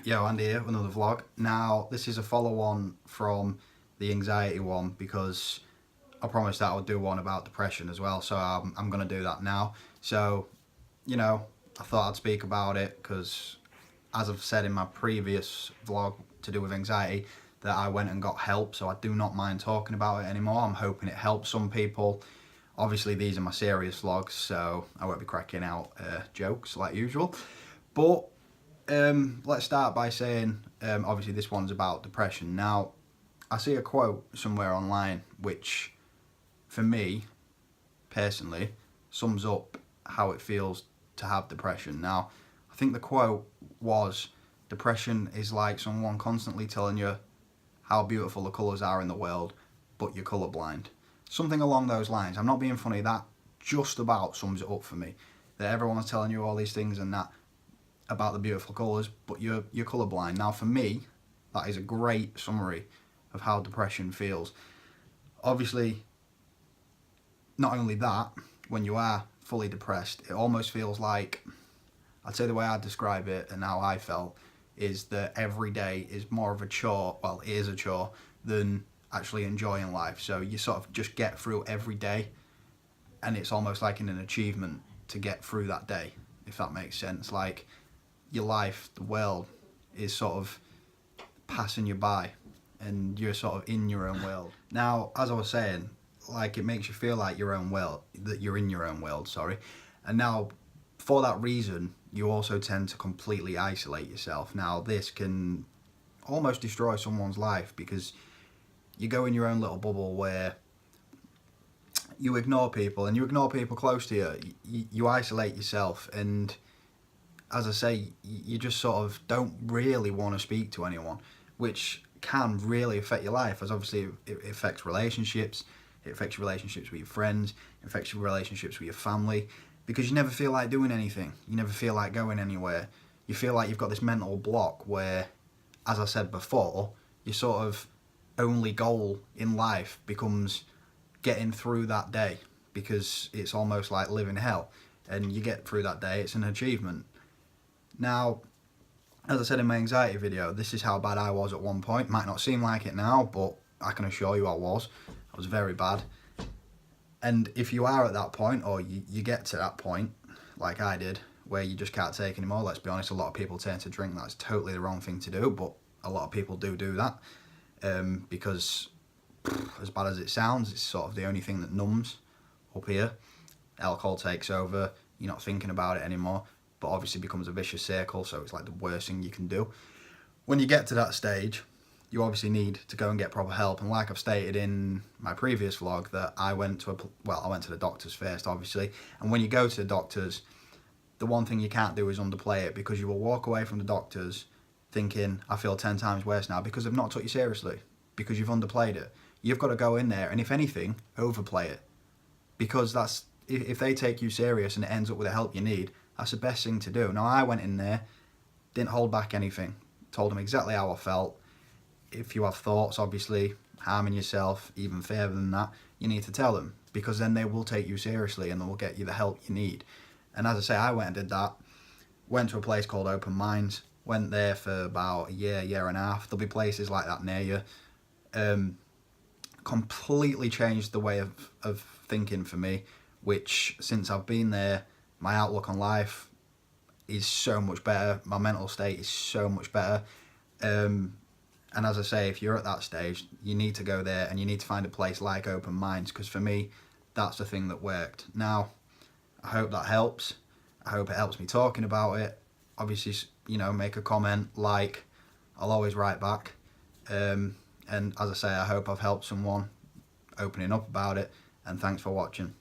Yo, Andy here, another vlog. Now, this is a follow-on from the anxiety one because I promised that I would do one about depression as well, so I'm going to do that now. So, I thought I'd speak about it because, as I've said in my previous vlog to do with anxiety, that I went and got help, so I do not mind talking about it anymore. I'm hoping it helps some people. Obviously, these are my serious vlogs, so I won't be cracking out jokes like usual. But let's start by saying, obviously this one's about depression. Now, I see a quote somewhere online which, for me, personally, sums up how it feels to have depression. Now, I think the quote was, depression is like someone constantly telling you how beautiful the colours are in the world, but you're colourblind. Something along those lines. I'm not being funny, that just about sums it up for me. That everyone's telling you all these things and that about the beautiful colours, but you're colourblind. Now for me, that is a great summary of how depression feels. Obviously, not only that, when you are fully depressed, it almost feels like, I'd say the way I'd describe it and how I felt, is that every day is more of a chore, well it is a chore, than actually enjoying life. So you sort of just get through every day and it's almost like an achievement to get through that day, if that makes sense. Like, your life, the world, is sort of passing you by and you're sort of in your own world. Now, as I was saying, like, it makes you feel like your own world, that you're in your own world, sorry. And now, for that reason, you also tend to completely isolate yourself. Now, this can almost destroy someone's life because you go in your own little bubble where you ignore people, and you ignore people close to you. You isolate yourself, and as I say, you just sort of don't really want to speak to anyone, which can really affect your life, as obviously it affects relationships. It affects your relationships with your friends, it affects your relationships with your family, because you never feel like doing anything. You never feel like going anywhere. You feel like you've got this mental block where, as I said before, your sort of only goal in life becomes getting through that day, because it's almost like living hell, and you get through that day, it's an achievement. Now, as I said in my anxiety video, this is how bad I was at one point. Might not seem like it now, but I can assure you I was very bad. And if you are at that point, or you get to that point, like I did, where you just can't take anymore, let's be honest, a lot of people turn to drink. That's totally the wrong thing to do, but a lot of people do that, because as bad as it sounds, it's sort of the only thing that numbs up here. Alcohol takes over, you're not thinking about it anymore, but obviously becomes a vicious circle, so it's like the worst thing you can do. When you get to that stage, you obviously need to go and get proper help, and like I've stated in my previous vlog, that I went to the doctors first, obviously, and when you go to the doctors, the one thing you can't do is underplay it, because you will walk away from the doctors thinking, I feel 10 times worse now, because they've not took you seriously, because you've underplayed it. You've got to go in there, and if anything, overplay it, because that's, if they take you serious and it ends up with the help you need, that's the best thing to do. Now, I went in there, didn't hold back anything, told them exactly how I felt. If you have thoughts, obviously, harming yourself even further than that, you need to tell them, because then they will take you seriously and they will get you the help you need. And as I say, I went and did that, went to a place called Open Minds, went there for about a year and a half. There'll be places like that near you. Completely changed the way of thinking for me, which, since I've been there, my outlook on life is so much better, my mental state is so much better. And as I say, if you're at that stage, you need to go there and you need to find a place like Open Minds, because for me, that's the thing that worked. Now, I hope that helps. I hope it helps me talking about it. Obviously, make a comment, like, I'll always write back. And as I say, I hope I've helped someone opening up about it, and thanks for watching.